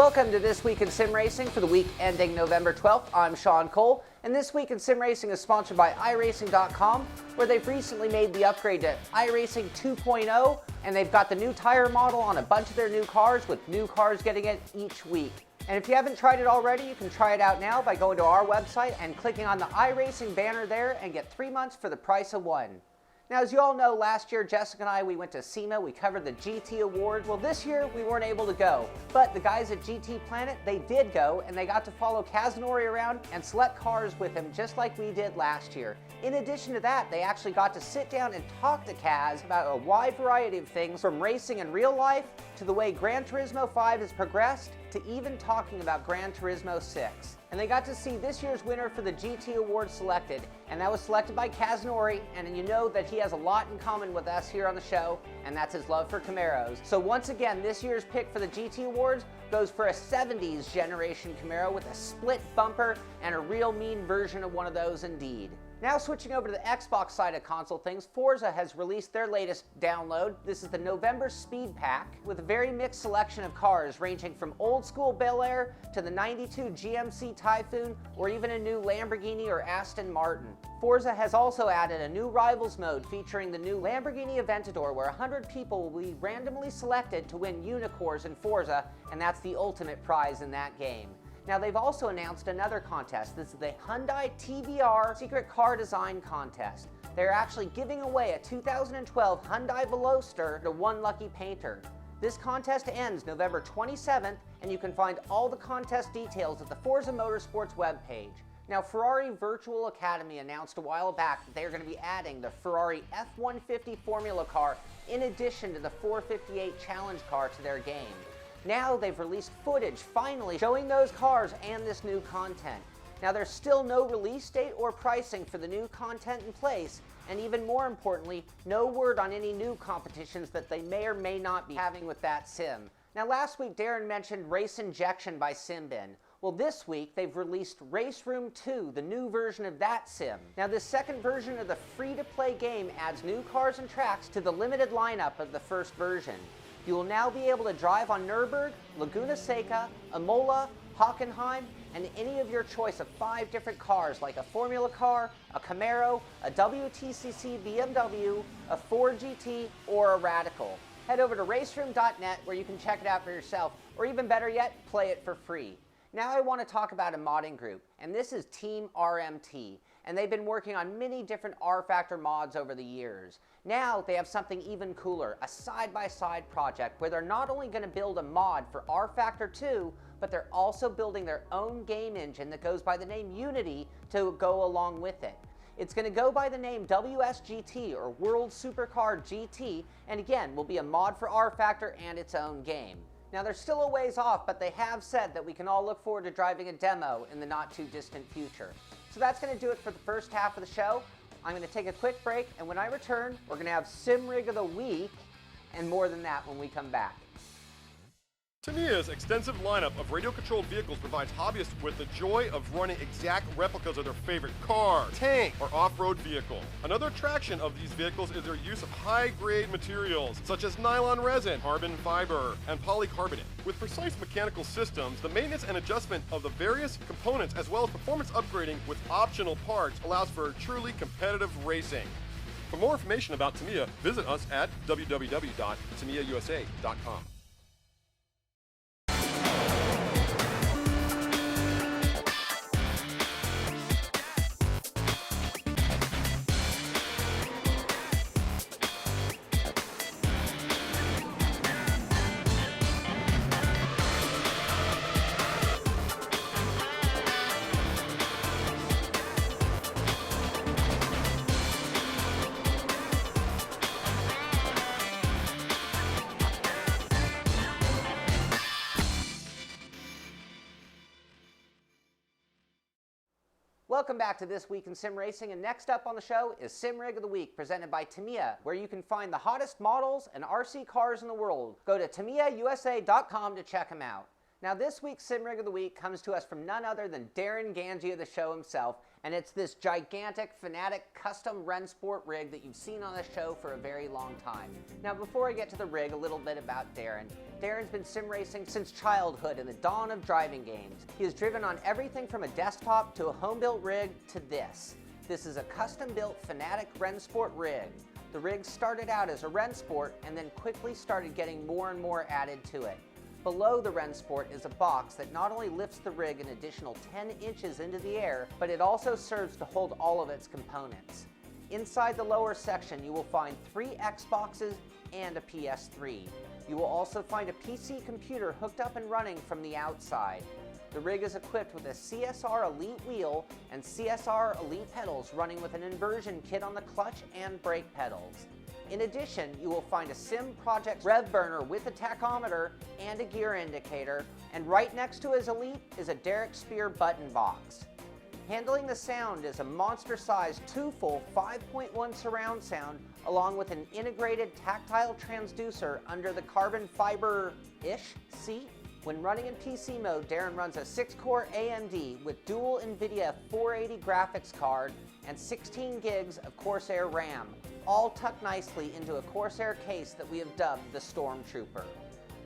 Welcome to This Week in Sim Racing for the week ending November 12th. I'm Sean Cole, and This Week in Sim Racing is sponsored by iRacing.com, where they've recently made the upgrade to iRacing 2.0, and they've got the new tire model on a bunch of their new cars, with new cars getting it each week. And if you haven't tried it already, you can try it out now by going to our website and clicking on the iRacing banner there and get 3 months for the price of one. Now, as you all know, last year, Jessica and I, we went to SEMA, we covered the GT Awards. Well, this year, we weren't able to go. But the guys at GT Planet, they did go, and they got to follow Kazunori around and select cars with him, just like we did last year. In addition to that, they actually got to sit down and talk to Kaz about a wide variety of things, from racing in real life, to the way Gran Turismo 5 has progressed, to even talking about Gran Turismo 6. And they got to see this year's winner for the GT Award selected, and that was selected by Kazunori, and you know that he has a lot in common with us here on the show, and that's his love for Camaros. So once again, this year's pick for the GT Awards goes for a 70s generation Camaro with a split bumper and a real mean version of one of those indeed. Now switching over to the Xbox side of console things, Forza has released their latest download. This is the November Speed Pack, with a very mixed selection of cars ranging from old school Bel Air to the 92 GMC Typhoon, or even a new Lamborghini or Aston Martin. Forza has also added a new Rivals mode featuring the new Lamborghini Aventador, where 100 people will be randomly selected to win unicorns in Forza, and that's the ultimate prize in that game. Now, they've also announced another contest. This is the Hyundai TBR Secret Car Design Contest. They're actually giving away a 2012 Hyundai Veloster to one lucky painter. This contest ends November 27th, and you can find all the contest details at the Forza Motorsports webpage. Now, Ferrari Virtual Academy announced a while back that they're going to be adding the Ferrari F-150 Formula car in addition to the 458 Challenge car to their game. Now they've released footage finally showing those cars and this new content. Now, there's still no release date or pricing for the new content in place, and even more importantly, no word on any new competitions that they may or may not be having with that sim. Now, last week Darren mentioned Race Injection by Simbin. Well, this week they've released Race Room 2, the new version of that sim. Now, this second version of the free-to-play game adds new cars and tracks to the limited lineup of the first version. You will now be able to drive on Nürburgring, Laguna Seca, Imola, Hockenheim, and any of your choice of 5 different cars, like a Formula car, a Camaro, a WTCC BMW, a Ford GT, or a Radical. Head over to raceroom.net where you can check it out for yourself, or even better yet, play it for free. Now I want to talk about a modding group, and this is Team RMT, and they've been working on many different R-Factor mods over the years. Now they have something even cooler, a side-by-side project where they're not only going to build a mod for R-Factor 2, but they're also building their own game engine that goes by the name Unity to go along with it. It's going to go by the name WSGT, or World Supercar GT, and again will be a mod for R-Factor and its own game. Now, they're still a ways off, but they have said that we can all look forward to driving a demo in the not-too-distant future. So that's going to do it for the first half of the show. I'm going to take a quick break, and when I return, we're going to have Sim Rig of the Week, and more than that when we come back. TAMIYA's extensive lineup of radio-controlled vehicles provides hobbyists with the joy of running exact replicas of their favorite car, tank, or off-road vehicle. Another attraction of these vehicles is their use of high-grade materials, such as nylon resin, carbon fiber, and polycarbonate. With precise mechanical systems, the maintenance and adjustment of the various components, as well as performance upgrading with optional parts, allows for truly competitive racing. For more information about TAMIYA, visit us at www.tamiyausa.com. Welcome back to This Week in Sim Racing, and next up on the show is Sim Rig of the Week, presented by TAMIYA, where you can find the hottest models and RC cars in the world. Go to TAMIYAUSA.com to check them out. Now, this week's Sim Rig of the Week comes to us from none other than Darren Ganji of the show himself, And it's this gigantic Fanatic custom Rennsport rig that you've seen on the show for a very long time. Now before I get to the rig, a little bit about Darren. Darren's been sim racing since childhood in the dawn of driving games. He has driven on everything from a desktop to a home-built rig to this. This is a custom-built Fanatic Rennsport rig. The rig started out as a Rennsport and then quickly started getting more and more added to it. Below the Rennsport is a box that not only lifts the rig an additional 10 inches into the air, but it also serves to hold all of its components. Inside the lower section, you will find 3 Xboxes and a PS3. You will also find a PC computer hooked up and running from the outside. The rig is equipped with a CSR Elite wheel and CSR Elite pedals running with an inversion kit on the clutch and brake pedals. In addition, you will find a Sim Project rev burner with a tachometer and a gear indicator, and right next to his Elite is a Derek Spear button box. Handling the sound is a monster-sized 2-full 5.1 surround sound along with an integrated tactile transducer under the carbon fiber-ish seat. When running in PC mode, Darren runs a 6-core AMD with dual NVIDIA 480 graphics card and 16 gigs of Corsair RAM, all tucked nicely into a Corsair case that we have dubbed the Stormtrooper.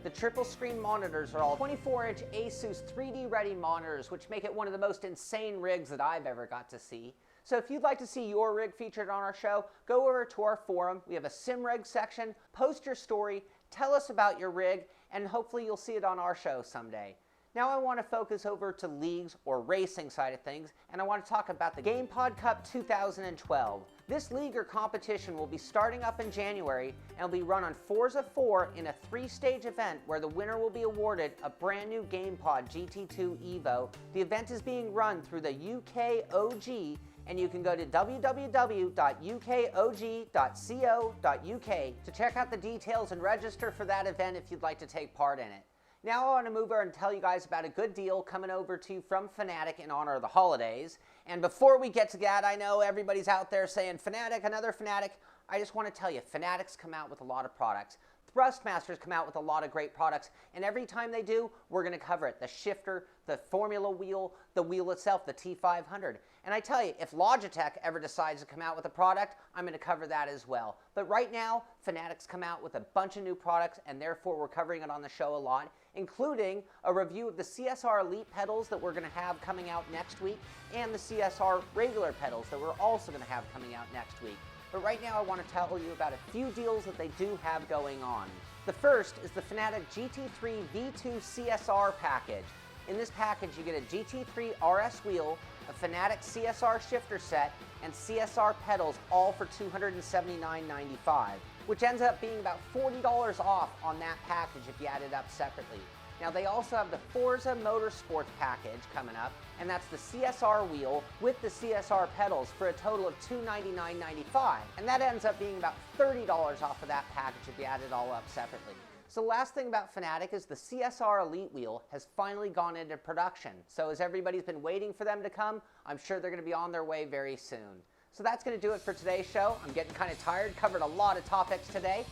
The triple screen monitors are all 24-inch Asus 3D ready monitors, which make it one of the most insane rigs that I've ever got to see. So if you'd like to see your rig featured on our show, go over to our forum. We have a sim rig section. Post your story, tell us about your rig, and hopefully you'll see it on our show someday. Now I want to focus over to leagues or racing side of things, and I want to talk about the GamePod Cup 2012. This league or competition will be starting up in January and will be run on Forza 4 in a 3-stage event where the winner will be awarded a brand new GamePod GT2 Evo. The event is being run through the UKOG, and you can go to www.ukog.co.uk to check out the details and register for that event if you'd like to take part in it. Now I want to move over and tell you guys about a good deal coming over to you from Fanatic in honor of the holidays. And before we get to that, I know everybody's out there saying, Fanatic, another Fanatic. I just want to tell you, Fanatics come out with a lot of products. Thrustmasters come out with a lot of great products, and every time they do, we're going to cover it. The shifter, the formula wheel, the wheel itself, the T500. And I tell you, if Logitech ever decides to come out with a product, I'm going to cover that as well. But right now, Fanatics come out with a bunch of new products, and therefore we're covering it on the show a lot, including a review of the CSR Elite pedals that we're going to have coming out next week, and the CSR regular pedals that we're also going to have coming out next week. But right now I want to tell you about a few deals that they do have going on. The first is the Fanatic GT3 V2 CSR package. In this package you get a GT3 RS wheel, a Fanatic CSR shifter set, and CSR pedals all for $279.95, which ends up being about $40 off on that package if you add it up separately. Now they also have the Forza Motorsports package coming up, and that's the CSR wheel with the CSR pedals for a total of $299.95, and that ends up being about $30 off of that package if you add it all up separately. So the last thing about Fanatic is the CSR Elite wheel has finally gone into production. So as everybody's been waiting for them to come, I'm sure they're going to be on their way very soon. So that's going to do it for today's show. I'm getting kind of tired, covered a lot of topics today.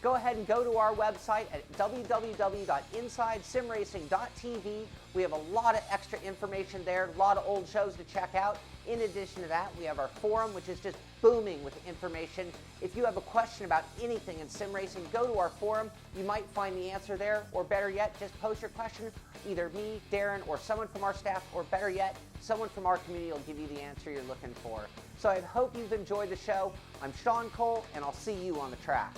Go ahead and go to our website at www.insidesimracing.tv. We have a lot of extra information there, a lot of old shows to check out. In addition to that, we have our forum, which is just booming with information. If you have a question about anything in sim racing, go to our forum. You might find the answer there, or better yet, just post your question. Either me, Darren, or someone from our staff, or better yet, someone from our community will give you the answer you're looking for. So I hope you've enjoyed the show. I'm Sean Cole, and I'll see you on the track.